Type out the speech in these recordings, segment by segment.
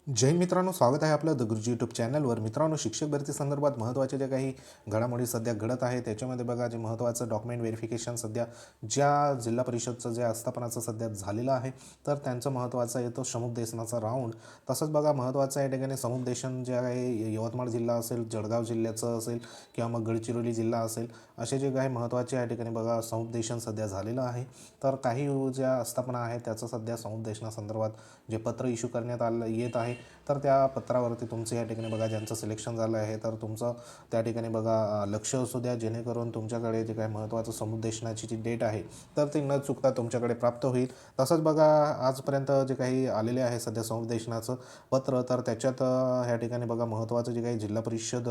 जय मित्रांनो, स्वागत आहे आपलं द गुरुजी यूट्यूब चॅनलवर. मित्रांनो, शिक्षक भरती संदर्भात महत्त्वाचे जे काही घडामोडी सध्या घडत आहे त्याच्यामध्ये बघा, जे महत्त्वाचं डॉक्युमेंट व्हेरिफिकेशन सध्या ज्या जिल्हा परिषदचं जे आस्थापनाचं सध्या झालेलं आहे, तर त्यांचं महत्त्वाचं येतो समुपदेशनाचा राऊंड. तसंच बघा, महत्त्वाचं आहे ठिकाणी समुपदेशन जे आहे यवतमाळ जिल्हा असेल, जळगाव जिल्ह्याचं असेल किंवा मग गडचिरोली जिल्हा असेल, असे जे काही महत्त्वाचे या ठिकाणी बघा समुपदेशन सध्या झालेलं आहे. तर काही ज्या आस्थापना आहेत त्याचं सध्या समुपदेशनासंदर्भात जे पत्र इश्यू करण्यात आलं येत आहे, तर त्या पत्रावरती तुमचं या ठिकाणी बघा ज्यांचं सिलेक्शन झालं आहे, तर तुमचं त्या ठिकाणी बघा लक्ष असू द्या, जेणेकरून तुमच्याकडे जे काही महत्त्वाचं समुपदेशनाची जी डेट आहे तर ती न चुकता तुमच्याकडे प्राप्त होईल. तसंच बघा, आजपर्यंत जे काही आलेले आहे सध्या समुपदेशनाचं पत्र, तर त्याच्यात ह्या ठिकाणी बघा महत्त्वाचं जे काही जिल्हा परिषद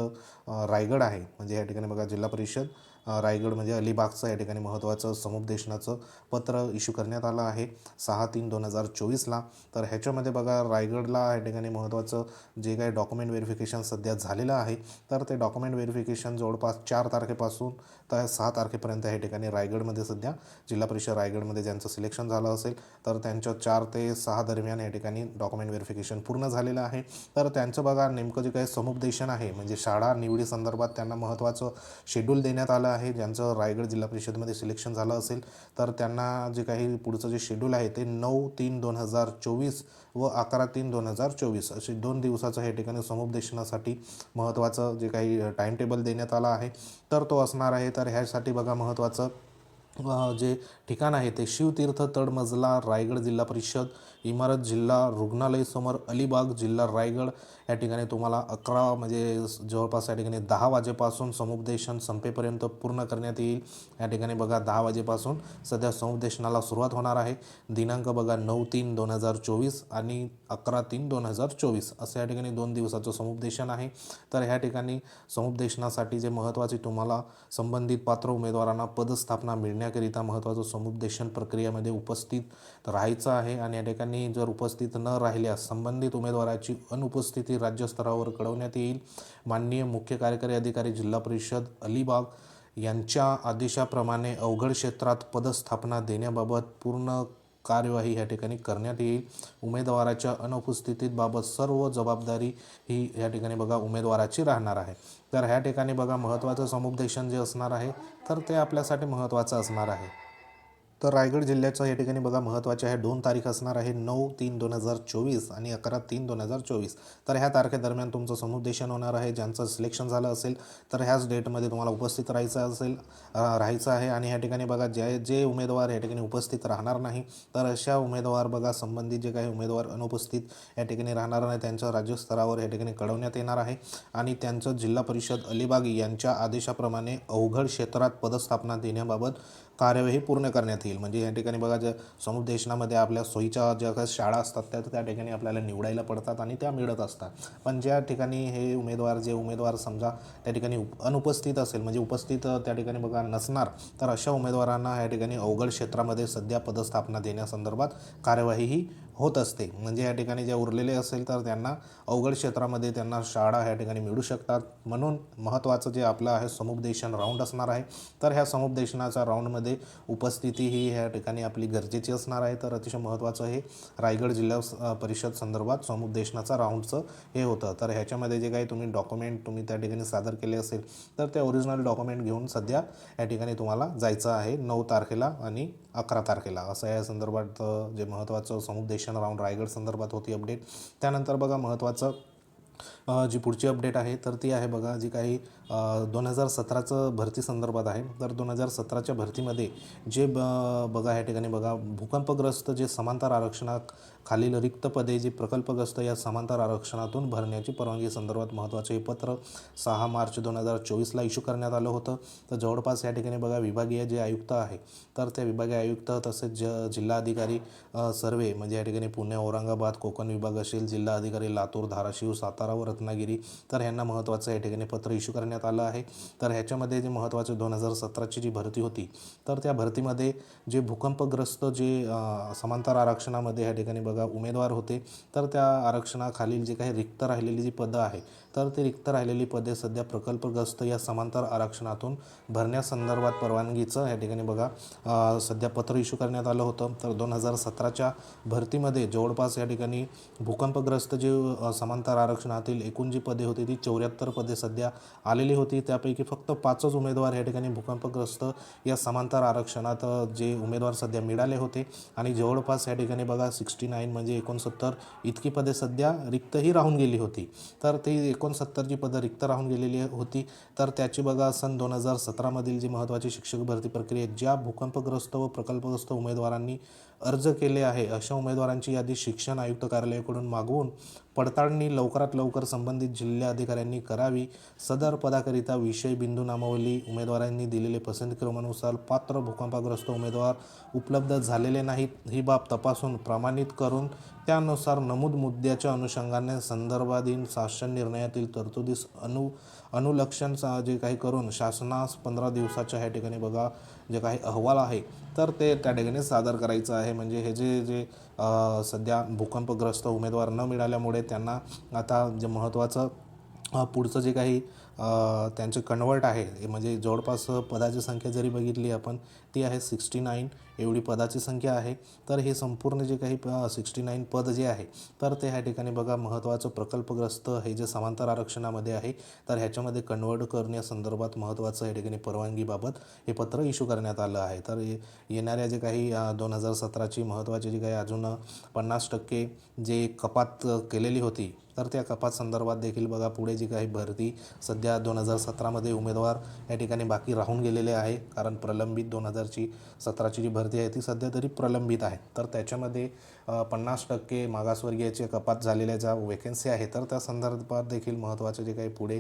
रायगड आहे, म्हणजे या ठिकाणी बघा जिल्हा परिषद रायगड म्हणजे अलिबागचं या ठिकाणी महत्त्वाचं समुपदेशनाचं पत्र इश्यू करण्यात आलं आहे 6/3/2024ला. तर ह्याच्यामध्ये बघा रायगडला या ठिकाणी महत्त्वाचं जे काही डॉक्युमेंट व्हेरिफिकेशन सध्या झालेलं आहे, तर ते डॉक्युमेंट व्हेरिफिकेशन जवळपास 4 तारखेपासून तर 6 तारखेपर्यंत या ठिकाणी रायगडमध्ये सध्या जिल्हा परिषद रायगडमध्ये ज्यांचं सिलेक्शन झालं असेल, तर त्यांच्या 4 ते 6 दरम्यान या ठिकाणी डॉक्युमेंट व्हेरिफिकेशन पूर्ण झालेलं आहे. तर त्यांचं बघा नेमकं जे काही समुपदेशन आहे, म्हणजे शाळा निवडी संदर्भात त्यांना महत्त्वाचं शेड्यूल देण्यात आलं आहे. ज्यांचं रायगड जिल्हा परिषदमध्ये सिलेक्शन झालं असेल, तर त्यांना जे काही पुढचं जे शेड्यूल आहे ते 9/3/2024 व 11/3/2024 असे 2 दिवसाचं हे ठिकाणी समुपदेशनासाठी महत्त्वाचं जे काही टाईम टेबल देण्यात आला आहे, तर तो असणार आहे. तर ह्यासाठी बघा महत्त्वाचं जे ठिकाण आहे ते शिवतीर्थ तळमजला रायगड जिल्हा परिषद इमारत जिल्हा रुग्णालय समोर अलिबाग जिल्हा रायगड या ठिकाणी तुम्हाला 11 म्हणजे जवळपास या ठिकाणी 10 वाजेपासून समुपदेशन संपेपर्यंत पूर्ण करण्यात येईल. या ठिकाणी बघा 10 वाजेपासून सध्या समुपदेशनाला सुरुवात होणार आहे. दिनांक बघा 9/3/2024 आणि 11/3/2024 असं या ठिकाणी 2 दिवसाचं समुपदेशन आहे. तर ह्या ठिकाणी समुपदेशनासाठी जे महत्त्वाचे तुम्हाला संबंधित पात्र उमेदवारांना पदस्थापना मिळण्याकरिता महत्त्वाचं समुपदेशन प्रक्रियेमध्ये उपस्थित राहायचं आहे. आणि या ठिकाणी जर उपस्थित न राहिल्यास संबंधित उमेदवाराची अनुपस्थिती राज्यस्तरावर कळवण्यात येईल. माननीय मुख्य कार्यकारी अधिकारी जिल्हा परिषद अलिबाग यांच्या आदेशाप्रमाणे अवघड क्षेत्रात पदस्थापना देण्याबाबत पूर्ण कार्यवाही या ठिकाणी करण्यात येईल. उमेदवाराच्या अनुपस्थितीबाबत सर्व जबाबदारी ही या ठिकाणी बघा उमेदवाराची राहणार आहे. तर ह्या ठिकाणी बघा महत्त्वाचं समुपदेशन जे असणार आहे, तर ते आपल्यासाठी महत्त्वाचं असणार आहे. तर रायगड जिल्ह्याचं या ठिकाणी बघा महत्त्वाचे आहे 2 तारीख असणार आहे 9/3/2024 आणि 11/3/2024. तर ह्या तारखेदरम्यान तुमचं समुपदेशन होणार आहे. ज्यांचं सिलेक्शन झालं असेल, तर ह्याच डेटमध्ये तुम्हाला उपस्थित राहायचं आहे. आणि ह्या ठिकाणी बघा जे उमेदवार या ठिकाणी उपस्थित राहणार नाही, तर अशा उमेदवार बघा संबंधित जे काही उमेदवार अनुपस्थित या ठिकाणी राहणार नाही, त्यांचं राज्यस्तरावर या ठिकाणी कळवण्यात येणार आहे. आणि त्यांचं जिल्हा परिषद अलिबाग यांच्या आदेशाप्रमाणे अवघड क्षेत्रात पदस्थापना देण्याबाबत कार्यवाही पूर्ण करण्यात येईल. म्हणजे या ठिकाणी बघा, ज्या समुपदेशनामध्ये आपल्या सोयीच्या ज्या काही शाळा असतात त्या ठिकाणी आपल्याला निवडायला पडतात आणि त्या मिळत असतात. पण ज्या ठिकाणी जे उमेदवार समजा त्या ठिकाणी अनुपस्थित असेल, म्हणजे उपस्थित त्या ठिकाणी बघा नसणार, तर अशा उमेदवारांना या ठिकाणी अवघड क्षेत्रामध्ये सध्या पदस्थापना देण्यासंदर्भात कार्यवाही ही होत असते. म्हणजे या ठिकाणी जे उरलेले असेल, तर त्यांना अवघड क्षेत्रामध्ये त्यांना शाळा या ठिकाणी मिळू शकतात. म्हणून महत्त्वाचं जे आपलं आहे समुपदेशन राऊंड असणार आहे. तर ह्या समुपदेशनाच्या राऊंडमध्ये उपस्थिती ही ह्या ठिकाणी आपली गरजेची असणार आहे. तर अतिशय महत्त्वाचं हे रायगड जिल्हा परिषद संदर्भात समुपदेशनाचा राऊंडचं हे होतं. तर ह्याच्यामध्ये जे काही तुम्ही त्या ठिकाणी सादर केले असेल, तर ते ओरिजिनल डॉक्युमेंट घेऊन सध्या या ठिकाणी तुम्हाला जायचं आहे 9 तारखेला आणि 11 तारखेला. असं या संदर्भात जे महत्त्वाचं समुपदेशन राऊंड रायगड संदर्भात होती अपडेट. त्यानंतर बघा महत्त्वाचं जी पुढची अपडेट आहे, तर ती आहे बघा जी काही 2017चं भरती संदर्भात आहे. तर 2017च्या भरतीमध्ये जे बघा या ठिकाणी बघा भूकंपग्रस्त जे समांतर आरक्षणाखालील रिक्त पदे जी प्रकल्पग्रस्त या समांतर आरक्षणातून भरण्याची परवानगी संदर्भात महत्त्वाचे हे पत्र 6 मार्च 2024ला इश्यू करण्यात आलं होतं. तर जवळपास या ठिकाणी बघा विभागीय जे आयुक्त आहे, तर त्या विभागीय आयुक्त तसेच जिल्हाधिकारी सर्वे म्हणजे या ठिकाणी पुणे, औरंगाबाद, कोकण विभाग असेल, जिल्हाधिकारी लातूर, धाराशिव, सातारा व रत्नागिरी, तर ह्यांना महत्त्वाचं या ठिकाणी पत्र इश्यू करण्यात आलं आहे. तर ह्याच्यामध्ये जे महत्त्वाचे 2017ची जी भरती होती, तर त्या भरतीमध्ये जे भूकंपग्रस्त जे समांतर आरक्षणामध्ये या ठिकाणी बघा उमेदवार होते, तर त्या आरक्षणाखालील जे काही रिक्त राहिलेली जी पदं आहे, तर ते रिक्त राहिलेली पदे सध्या प्रकल्पग्रस्त या समांतर आरक्षणातून भरण्यासंदर्भात परवानगीचं या ठिकाणी बघा सध्या पत्र इश्यू करण्यात आलं होतं। तर 2017च्या भरतीमध्ये जवळपास या ठिकाणी भूकंपग्रस्त जे समांतर आरक्षणातील एकूण जी पदे होती ती 74 पदे सध्या आलेली होती। त्यापैकी फक्त 5च उमेदवार या ठिकाणी भूकंपग्रस्त या समांतर आरक्षणात जे उमेदवार सध्या मिळाले होते आणि जवळपास या ठिकाणी बघा 69 म्हणजे 69 इतकी पदे सध्या रिक्तही राहून गेली होती। तर ती 69 जी पदं रिक्त राहून गेलेली होती तर त्याची बघा सन 2017मधील जी महत्त्वाची शिक्षक भरती प्रक्रियेत ज्या भूकंपग्रस्त व प्रकल्पग्रस्त उमेदवारांनी अर्ज केले आहे अशा उमेदवारांची यादी शिक्षण आयुक्त कार्यालयाकडून मागवून पडताळणी लवकरात लवकर संबंधित जिल्हाधिकाऱ्यांनी करावी। सदर पदाकरिता विषय बिंदू नामावली उमेदवारांनी दिलेले पसंती क्रमानुसार पात्र भूकंपग्रस्त उमेदवार उपलब्ध झालेले नाहीत ही बाब तपासून प्रमाणित करून त्यानुसार नमूद मुद्द्याच्या अनुषंगाने संदर्भाधीन शासन निर्णयातील तरतुदीस अनुलक्षण जे काही करून शासनास 15 दिवसाच्या ह्या ठिकाणी बघा जे काही अहवाल आहे तर ते त्या ठिकाणी सादर करायचं आहे। म्हणजे हे जे सध्या भूकंपग्रस्त उमेदवार न मिळाल्यामुळे त्यांना आता जे महत्त्वाचं पुढचं जे काही त्यांचे कन्वर्ट आहे म्हणजे जवळपास पदाची संख्या जरी बघितली आपण ती आहे 69 एवढी पदाची संख्या आहे। तर हे संपूर्ण जे काही 69 पद जे आहे तर ते ह्या ठिकाणी बघा महत्त्वाचं प्रकल्पग्रस्त हे जे समांतर आरक्षणामध्ये आहे तर ह्याच्यामध्ये कन्वर्ट करण्यासंदर्भात महत्त्वाचं या ठिकाणी परवानगीबाबत हे पत्र इश्यू करण्यात आलं आहे। तर येणाऱ्या जे काही 2017ची महत्त्वाची जी काही अजून 50% जे कपात केलेली होती तर त्या कपात संदर्भात देखील बघा पुढे जी काही भरती सध्या 2017मध्ये उमेदवार या ठिकाणी बाकी राहून गेलेले आहे कारण प्रलंबित 2017ची जी भरती आहे ती सध्या तरी प्रलंबित आहे। तर त्याच्यामध्ये 50% मागासवर्गीयाची कपात झालेल्या ज्या वेकेन्सी आहे तर त्या संदर्भात देखील महत्त्वाचे जे काही पुढे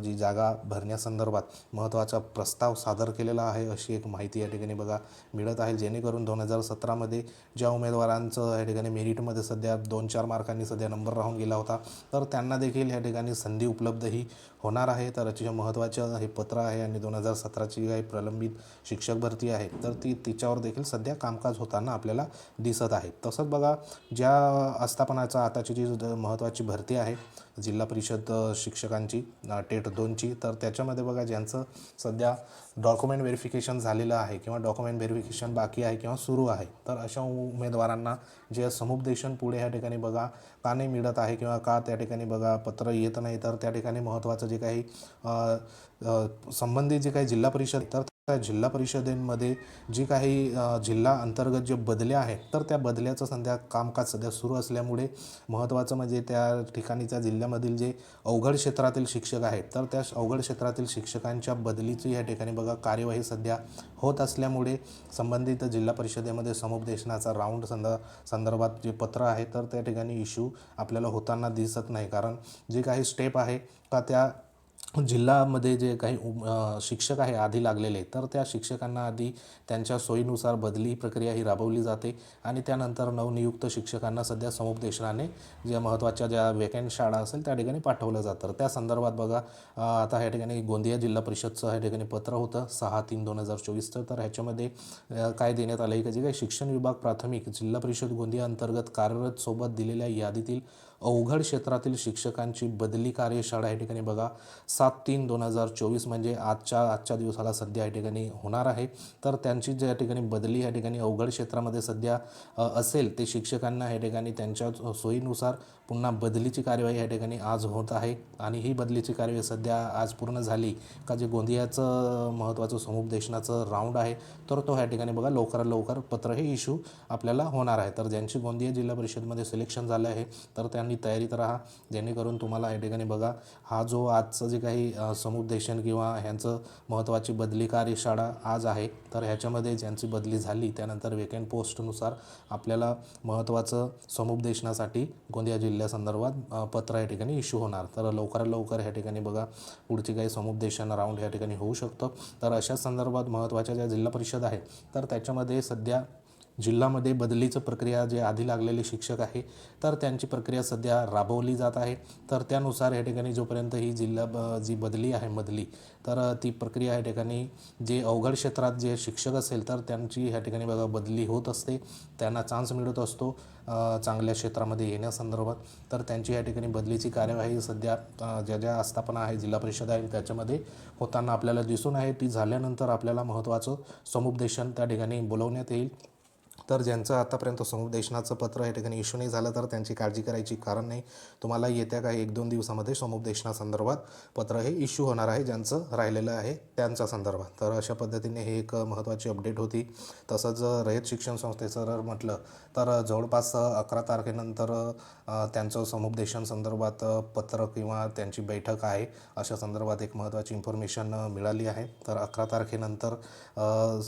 जी जागा भरण्यासंदर्भात महत्त्वाचा प्रस्ताव सादर केलेला आहे अशी एक माहिती या ठिकाणी बघा मिळत आहे। जेणेकरून 2017मध्ये ज्या उमेदवारांचं या ठिकाणी मेरिटमध्ये सध्या 2-4 मार्कांनी सध्या नंबर राहून गेला होता तर त्यांना देखील या ठिकाणी संधी उपलब्ध ही होणार आहे। तर अतिशय महत्त्वाचं हे पत्र आहे आणि 2017ची काही प्रलंबित शिक्षक भरती आहे तर तिच्यावर देखील सध्या कामकाज होताना आपल्याला दिसत आहे। तसंच बघा ज्या आस्थापनाचा आताची जी महत्त्वाची भरती आहे जिल्हा परिषद शिक्षकांची टेट 2ची तर त्याच्यामध्ये बघा ज्यांचं सध्या डॉक्युमेंट व्हेरिफिकेशन झालेलं आहे किंवा डॉक्युमेंट व्हेरिफिकेशन बाकी आहे किंवा सुरू आहे तर अशा उमेदवारांना जे समुपदेशन पुढे ह्या ठिकाणी बघा का नाही मिळत आहे किंवा का त्या ठिकाणी बघा पत्र येत नाही तर त्या ठिकाणी महत्त्वाचं जे काही संबंधित जे काही जिल्हा परिषद तर त्या जिल्हा परिषदेमध्ये जी काही जिल्हा अंतर्गत जे बदल्या आहेत तर त्या बदल्याचं सध्या कामकाज सध्या सुरू असल्यामुळे महत्त्वाचं म्हणजे त्या ठिकाणीच्या जिल्ह्यामधील जे अवघड क्षेत्रातील शिक्षक आहेत तर त्या अवघड क्षेत्रातील शिक्षकांच्या बदलीची या ठिकाणी बघा कार्यवाही सध्या होत असल्यामुळे संबंधित जिल्हा परिषदेमध्ये समुपदेशनाचा राऊंड संदर्भात जे पत्र आहे तर त्या ठिकाणी इश्यू आपल्याला होताना दिसत नाही कारण जे काही स्टेप आहे का त्या जिल्ह्यामध्ये जे काही शिक्षक आहे आधी लागलेले तर त्या शिक्षकांना आधी त्यांच्या सोयीनुसार बदली प्रक्रिया ही राबवली जाते आणि त्यानंतर नवनियुक्त शिक्षकांना सध्या समुपदेशनाने ज्या महत्त्वाच्या ज्या वेकंट शाळा असेल त्या ठिकाणी पाठवलं जातं। त्या संदर्भात बघा आता ह्या ठिकाणी गोंदिया जिल्हा परिषदचं ह्या ठिकाणी पत्र होतं 6/3/2024 तर ह्याच्यामध्ये काय देण्यात आलं आहे की जे काही शिक्षण विभाग प्राथमिक जिल्हा परिषद गोंदिया अंतर्गत कार्यरत सोबत दिलेल्या यादीतील अवघड क्षेत्रातील शिक्षकांची बदली कार्यशाळा या ठिकाणी बघा 7/3/2024 म्हणजे आजच्या दिवसाला सध्या या ठिकाणी होणार आहे। तर त्यांची ज्या ठिकाणी बदली या ठिकाणी अवघड क्षेत्रामध्ये सध्या असेल ते शिक्षकांना या ठिकाणी त्यांच्या सोयीनुसार पुन्हा बदलीची कार्यवाही या ठिकाणी आज होत आहे आणि ही बदलीची कार्यवाही सध्या आज पूर्ण झाली का जे गोंदियाचं महत्त्वाचं समुपदेशनाचं राऊंड आहे तर तो ह्या ठिकाणी बघा लवकरात लवकर पत्र हे इश्यू आपल्याला होणार आहे। तर ज्यांची गोंदिया जिल्हा परिषदमध्ये सिलेक्शन झालं आहे तर त्यांनी तयारीत राहा जेणेकरून तुम्हाला या ठिकाणी बघा हा जो आजचं जे काही समुपदेशन किंवा ह्यांचं महत्त्वाची बदली कार्यशाळा आज आहे तर ह्याच्यामध्ये ज्यांची बदली झाली त्यानंतर वेकंट पोस्टनुसार आपल्याला महत्त्वाचं समुपदेशनासाठी गोंदिया जिल्ह्यासंदर्भात पत्र या ठिकाणी इश्यू होणार। तर लवकरात लवकर ह्या ठिकाणी बघा पुढची काही समुपदेशन राऊंड या ठिकाणी होऊ शकतं। तर अशा संदर्भात महत्त्वाच्या ज्या जिल्हा परिषद आहे तर त्याच्यामध्ये सध्या जिल्ह्यामध्ये बदलीचं प्रक्रिया जे आधी लागलेले शिक्षक आहे तर त्यांची प्रक्रिया सध्या राबवली जात आहे. तर त्यानुसार या ठिकाणी जोपर्यंत ही जी बदली आहे तर ती प्रक्रिया या ठिकाणी जे अवघड क्षेत्रात जे शिक्षक असेल तर त्यांची ह्या ठिकाणी बघा बदली होत असते, त्यांना चान्स मिळत असतो चांगल्या क्षेत्रामध्ये येण्यासंदर्भात. तर त्यांची या ठिकाणी बदलीची कार्यवाही सध्या ज्या आस्थापना आहे जिल्हा परिषद आहे त्याच्यामध्ये होताना आपल्याला दिसून आहे. ती झाल्यानंतर आपल्याला महत्त्वाचं समुपदेशन त्या ठिकाणी बोलवण्यात येईल. तर ज्यांचं आतापर्यंत समुपदेशनाचं पत्र या ठिकाणी इश्यू नाही झालं तर त्यांची काळजी करायची कारण नाही. तुम्हाला येत्या काही 1-2 दिवसामध्ये समुपदेशनासंदर्भात पत्र हे इश्यू होणार आहे ज्यांचं राहिलेलं आहे त्यांच्या संदर्भात. तर अशा पद्धतीने हे एक महत्त्वाची अपडेट होती. तसंच रयत शिक्षण संस्थेचं जर म्हटलं तर जवळपास 11 तारखेनंतर त्यांचं समुपदेशन संदर्भात पत्र किंवा त्यांची बैठक आहे अशा संदर्भात एक महत्त्वाची इन्फॉर्मेशन मिळाली आहे. तर 11 तारखेनंतर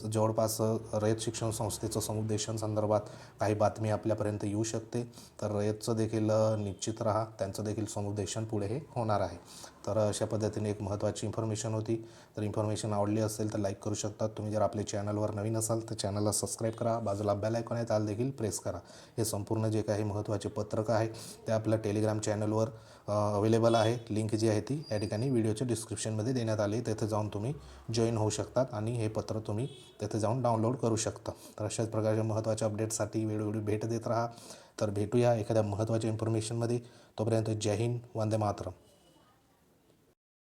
जवळपास रयत शिक्षण संस्थेचं समुपदेशन संदर्भात काही बातमी आपल्यापर्यंत येऊ शकते. तर रयतचं देखील निश्चित राहा, त्यांचं देखील समुपदेशन पुढे हे होणार आहे. तर अशा पद्धतीने एक महत्त्वाची इन्फॉर्मेशन होती. तर इन्फॉर्मेशन आवडली असेल तर लाईक करू शकता. तुम्ही जर आपल्या चॅनलवर नवीन असाल तर चॅनलला सबस्क्राईब करा, बाजूला बेल आयकॉन आहे त्याला देखील प्रेस करा. हे संपूर्ण जे काही महत्त्वाचे पत्रक आहे ते आपल्या टेलिग्राम चॅनलवर अवेलेबल आहे. लिंक जी आहे ती या ठिकाणी व्हिडिओच्या डिस्क्रिप्शनमध्ये देण्यात आली. तेथे जाऊन तुम्ही जॉईन होऊ शकतात आणि हे पत्र तुम्ही तेथे जाऊन डाउनलोड करू शकता. तर अशाच प्रकारच्या महत्त्वाच्या अपडेट्ससाठी वेळोवेळी भेट देत राहा. तर भेटूया एखाद्या महत्त्वाच्या इन्फॉर्मेशनमध्ये. तोपर्यंत जय हिंद, वंदे मातरम.